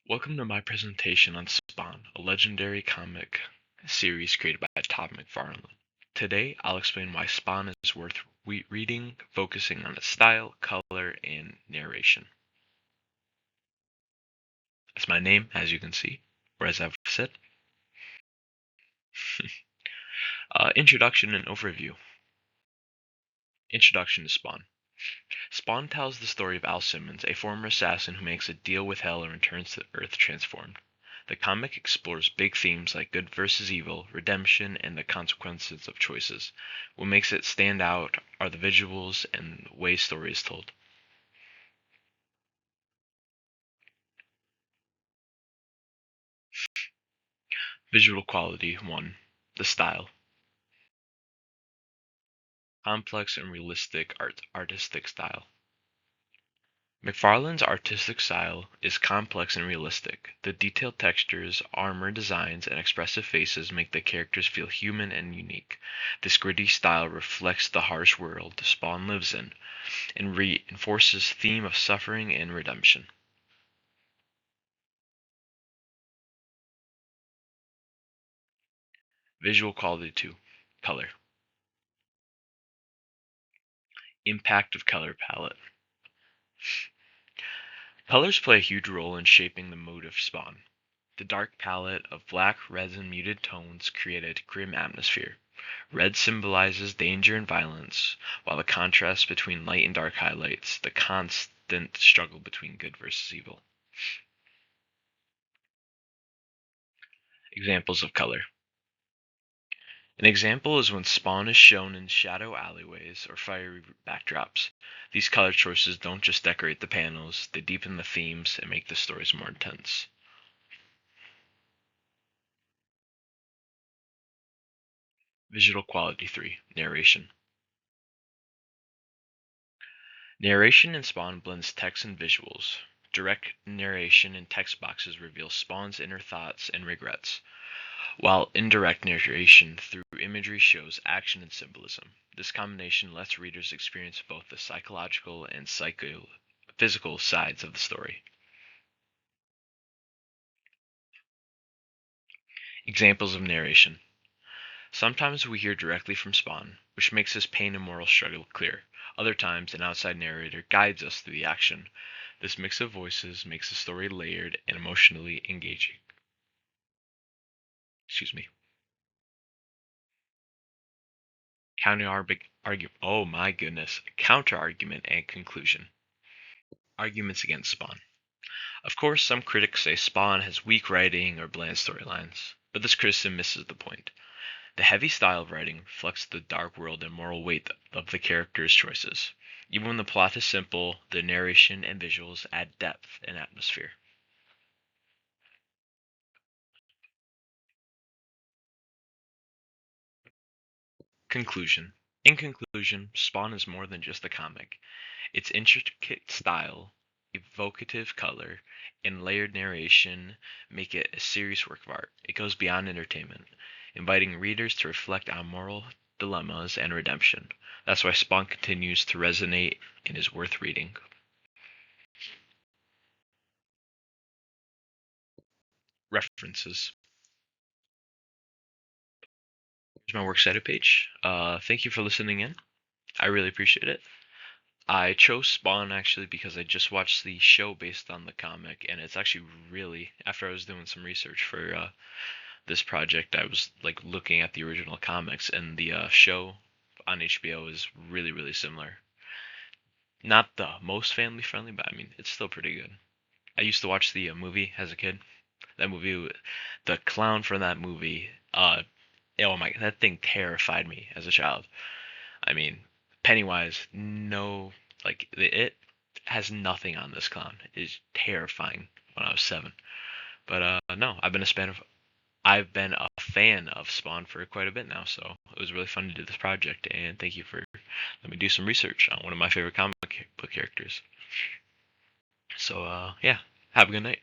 Welcome to my presentation on Spawn, a legendary comic series created by Todd McFarlane. Today, I'll explain why Spawn is worth reading, focusing on its style, color, and narration. That's my name, as you can see, or as I've said. Introduction and overview. Introduction to Spawn. Spawn tells the story of Al Simmons, a former assassin who makes a deal with Hell and returns to Earth transformed. The comic explores big themes like good versus evil, redemption, and the consequences of choices. What makes it stand out are the visuals and the way story is told. Visual quality 1. The style. Complex and realistic artistic style. McFarlane's artistic style is complex and realistic. The detailed textures, armor designs, and expressive faces make the characters feel human and unique. This gritty style reflects the harsh world Spawn lives in and reinforces theme of suffering and redemption. Visual quality 2. Color. Impact of color palette. Colors play a huge role in shaping the mood of Spawn. The dark palette of black, reds, and muted tones create a grim atmosphere. Red symbolizes danger and violence, while the contrast between light and dark highlights the constant struggle between good versus evil. Examples of color. An example is when Spawn is shown in shadow alleyways or fiery backdrops. These color choices don't just decorate the panels, they deepen the themes and make the stories more intense. Visual quality 3. Narration. Narration in Spawn blends text and visuals. Direct narration in text boxes reveals Spawn's inner thoughts and regrets, while indirect narration through imagery shows action and symbolism. This combination lets readers experience both the psychological and physical sides of the story. Examples of narration. Sometimes we hear directly from Spawn, which makes his pain and moral struggle clear. Other times, an outside narrator guides us through the action. This mix of voices makes the story layered and emotionally engaging. Excuse me. Oh my goodness. Counter argument and conclusion. Arguments against Spawn. Of course, some critics say Spawn has weak writing or bland storylines, but this criticism misses the point. The heavy style of writing reflects the dark world and moral weight of the characters' choices. Even when the plot is simple, the narration and visuals add depth and atmosphere. Conclusion. In conclusion, Spawn is more than just a comic. Its intricate style, evocative color, and layered narration make it a serious work of art. It goes beyond entertainment, inviting readers to reflect on moral dilemmas and redemption. That's why Spawn continues to resonate and is worth reading. References. Here's my works cited page. Thank you for listening in. I really appreciate it. I chose Spawn actually because I just watched the show based on the comic, and it's actually really, after I was doing some research for this project, I was like looking at the original comics, and the show on HBO is really, really similar. Not the most family friendly, but I mean, it's still pretty good. I used to watch the movie as a kid. That movie, the clown from that movie, oh my, that thing terrified me as a child. I mean, Pennywise, no, like it has nothing on this clown. It's terrifying when I was 7. But no, I've been a fan of Spawn for quite a bit now, so it was really fun to do this project, and thank you for letting me do some research on one of my favorite comic book characters. So yeah, have a good night.